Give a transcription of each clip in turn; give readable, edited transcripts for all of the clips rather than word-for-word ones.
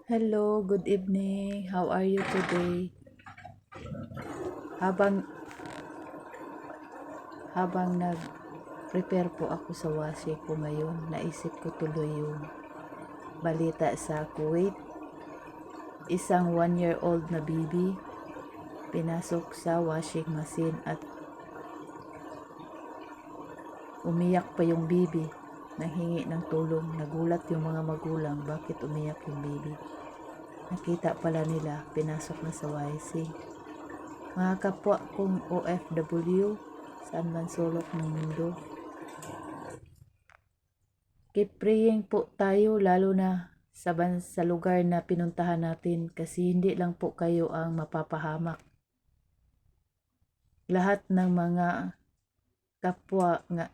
Hello, good evening. How are you today? Habang habang nag-prepare po ako sa washing ko ngayon, naisip ko tuloy yung balita sa Kuwait. Isang 1-year-old na baby pinasok sa washing machine at umiyak pa yung baby. Nanghingi ng tulong. Nagulat yung mga magulang bakit umiyak yung baby. Nakita pala nila pinasok na sa washing. Mga kapwa kong OFW, saan man sulok ng mundo, keep praying po tayo lalo na sa lugar na pinuntahan natin kasi hindi lang po kayo ang mapapahamak. Lahat ng mga kapwa nga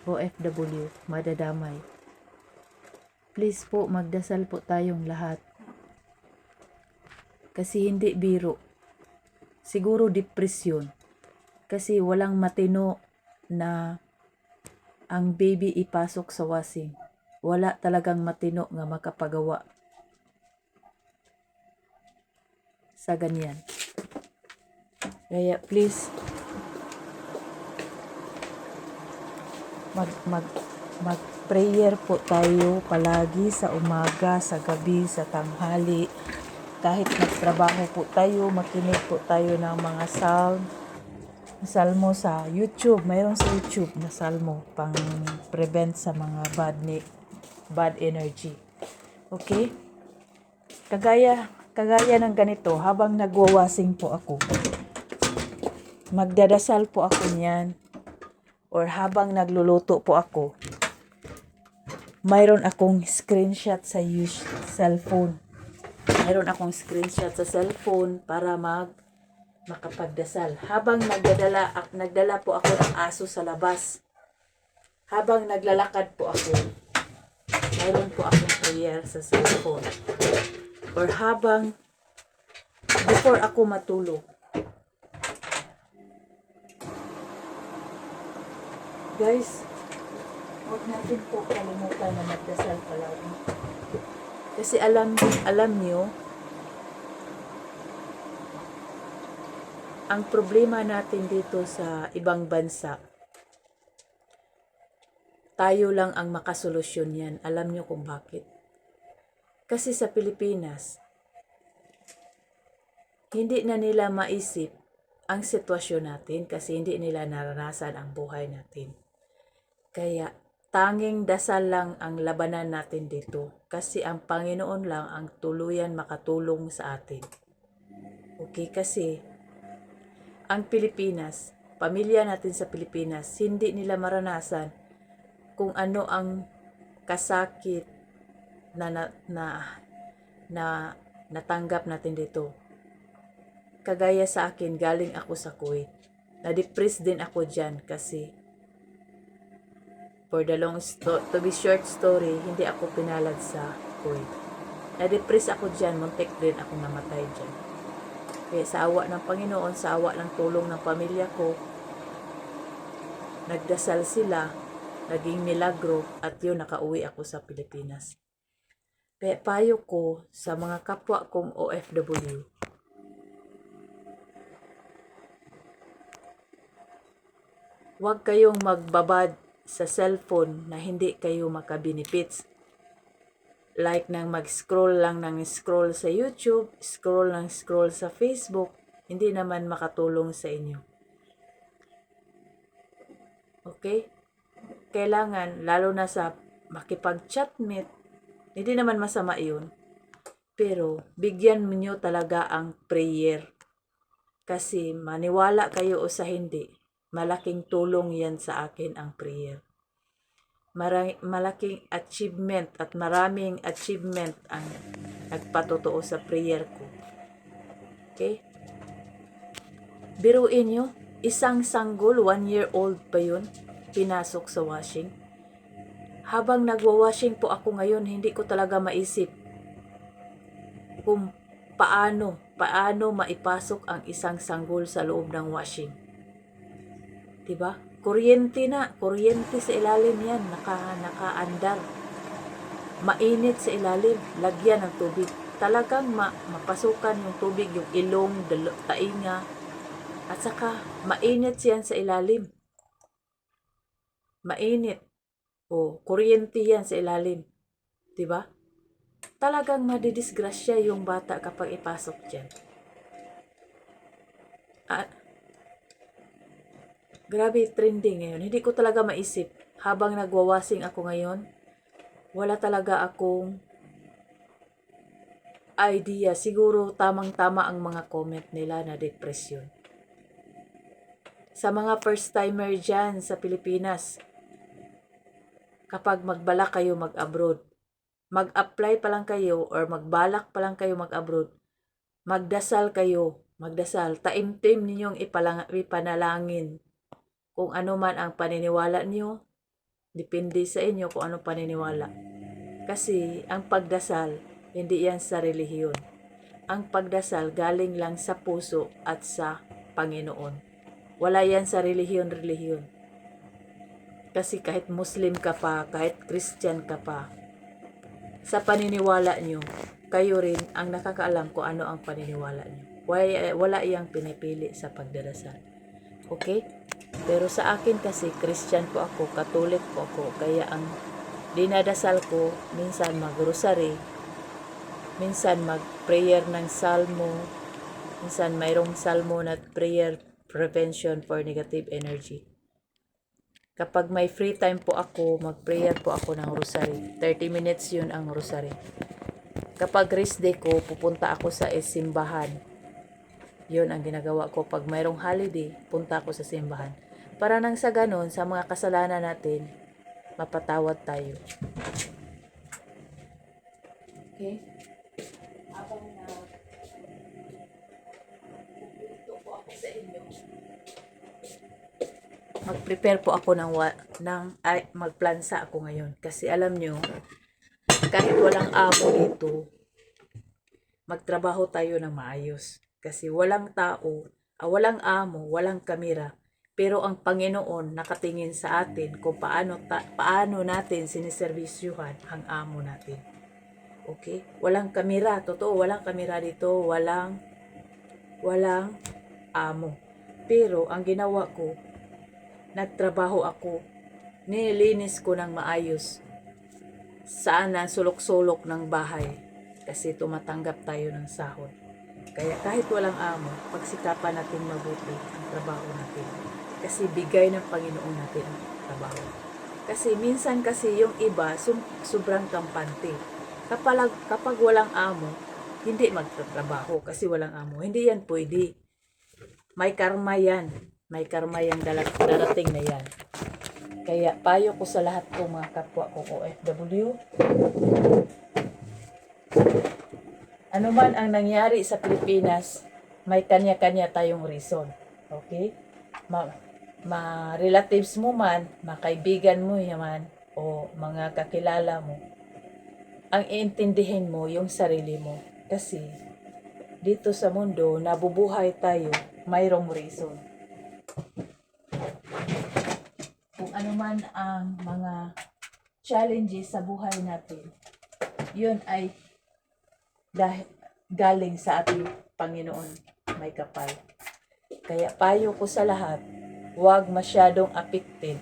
OFW madadamay. Please po magdasal po tayong lahat. Kasi hindi biro. Siguro depresyon. Kasi walang matino na ang baby ipasok sa washing. Wala talagang matino nga makapagawa sa ganyan. Kaya please mag prayer po tayo palagi sa umaga, sa gabi, sa tanghali. Kahit nagtrabaho po tayo, makinig po tayo ng mga salmo sa YouTube. Mayroon sa YouTube na salmo pang prevent sa mga bad energy. Okay? Kagaya ng ganito, habang nagwawasing po ako, magdadasal po ako niyan, or habang nagluluto po ako, mayroon akong screenshot sa cellphone. Mayroon akong screenshot sa cellphone para makapagdasal. Habang nagdala po ako ng aso sa labas. Habang naglalakad po ako, mayroon po akong prayer sa cellphone. Or before ako matulog. Guys, huwag natin po kalimutan na magdasal palagi. Kasi alam nyo, ang problema natin dito sa ibang bansa, tayo lang ang makasolusyon yan. Alam nyo kung bakit? Kasi sa Pilipinas, hindi na nila maisip ang sitwasyon natin kasi hindi nila naranasan ang buhay natin. Kaya tanging dasal lang ang labanan natin dito kasi ang Panginoon lang ang tuluyan makatulong sa atin. Okay, kasi ang Pilipinas, pamilya natin sa Pilipinas, hindi nila maranasan kung ano ang kasakit na natanggap natin dito. Kagaya sa akin, galing ako sa Kuwait. Na-depress din ako dyan kasi to be short story, hindi ako pinalad sa Kuwait. Na-depress ako dyan, muntik din ako namatay dyan. Kaya sa awa ng Panginoon, sa awa ng tulong ng pamilya ko, nagdasal sila, naging milagro, at yun, nakauwi ako sa Pilipinas. Kaya payo ko sa mga kapwa kong OFW, huwag kayong magbabad sa cellphone na hindi kayo makabenefits. Like nang mag-scroll lang ng scroll sa YouTube, scroll sa Facebook, hindi naman makatulong sa inyo. Okay? Kailangan, lalo na sa makipag-chatmate, hindi naman masama yun. Pero, bigyan niyo talaga ang prayer. Kasi, maniwala kayo o sa hindi, malaking tulong yan sa akin ang prayer. Malaking achievement at maraming achievement ang nagpatotoo sa prayer ko. Okay? Biruin nyo, isang sanggol, 1-year-old pa yun, pinasok sa washing. Habang nagwa-washing po ako ngayon, hindi ko talaga maisip kung paano maipasok ang isang sanggol sa loob ng washing. Diba? Kuryente sa ilalim yan, nakaandar. mainit sa ilalim, lagyan ng tubig. Talagang mapasukan yung tubig, yung ilong, tainga, at saka mainit yan sa ilalim. Mainit. O, kuryente yan sa ilalim. 'Di ba? Talagang madidisgrasya yung bata kapag ipasok dyan. At, grabe trending ngayon. Hindi ko talaga maisip. Habang nagwawasing ako ngayon, wala talaga akong idea. Siguro tamang-tama ang mga comment nila na depression. Sa mga first-timer dyan sa Pilipinas, kapag magbalak kayo mag-abroad, mag-apply pa lang kayo or magbalak pa lang kayo mag-abroad, magdasal kayo, magdasal, taimtim ninyong ipanalangin. Kung ano man ang paniniwala niyo, depende sa inyo kung anong paniniwala. Kasi ang pagdasal, hindi yan sa relihiyon. Ang pagdasal galing lang sa puso at sa Panginoon. Wala yan sa relihiyon. Kasi kahit Muslim ka pa, kahit Christian ka pa, sa paniniwala nyo, kayo rin ang nakakaalam kung ano ang paniniwala nyo. Wala iyang pinipili sa pagdarasal. Okay? Pero sa akin kasi, Christian po ako, Catholic po ako, kaya ang dinadasal ko, minsan mag-rosary, minsan mag-prayer ng salmo, minsan mayroong salmo na prayer prevention for negative energy. Kapag may free time po ako, mag-prayer po ako ng rosary. 30 minutes yun ang rosary. Kapag rest day ko, pupunta ako sa simbahan. Yun ang ginagawa ko. Pag mayroong holiday, punta ako sa simbahan. Para nang sa ganon, sa mga kasalanan natin, mapatawad tayo. Okay? Habang ito po ako sa inyo, mag-prepare po ako magplansa ako ngayon. Kasi alam nyo, kahit walang amo dito, magtrabaho tayo ng maayos. Kasi walang tao, walang amo, walang kamera. Pero ang Panginoon nakatingin sa atin kung paano natin siniservisyuhan ang amo natin. Okay? Walang kamera, totoo, walang kamera dito, walang amo. Pero ang ginawa ko, nagtrabaho ako, nilinis ko ng maayos saan na sulok-sulok ng bahay kasi tumatanggap tayo ng sahod. Kaya kahit walang amo, pagsikapan natin mabuti ang trabaho natin kasi bigay ng Panginoon natin ang trabaho. Kasi minsan kasi yung iba sobrang kampante. Kapag walang amo, hindi magtatrabaho kasi walang amo. Hindi yan pwede. May karma yan. May karma yung darating na yan. Kaya payo ko sa lahat ko mga kapwa ko OFW. Ano man ang nangyari sa Pilipinas, may kanya-kanya tayong reason. Okay? Relatives mo man, kaibigan mo yaman, o mga kakilala mo, ang iintindihin mo yung sarili mo. Kasi dito sa mundo, nabubuhay tayo, mayroong reason. Kung ano man ang mga challenges sa buhay natin, yun ay galing sa ating Panginoon may kapal. Kaya payo ko sa lahat, huwag masyadong affected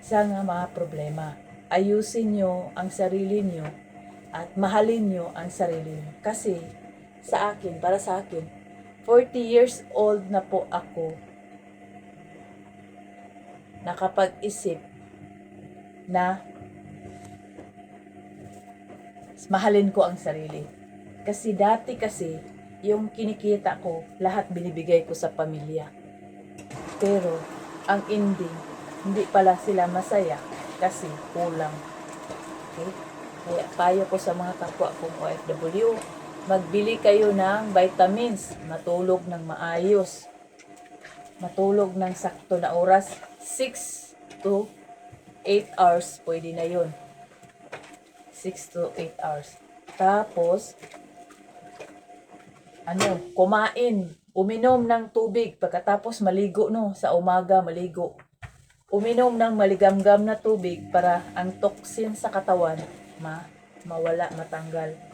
sa mga problema. Ayusin nyo ang sarili nyo at mahalin nyo ang sarili nyo. Kasi para sa akin, 40 years old na po ako, nakapag-isip na mahalin ko ang sarili. Kasi dati yung kinikita ko, lahat binibigay ko sa pamilya. Pero ang ending, hindi pala sila masaya kasi kulang. Okay? Kaya payo ko sa mga kapwa kong OFW, magbili kayo ng vitamins, matulog ng maayos, matulog ng sakto na oras, 6 to 8 hours, pwede na yun. 6 to 8 hours. Tapos, kumain, uminom ng tubig, pagkatapos maligo sa umaga maligo. Uminom ng maligamgam na tubig para ang toxin sa katawan mawala, matanggal.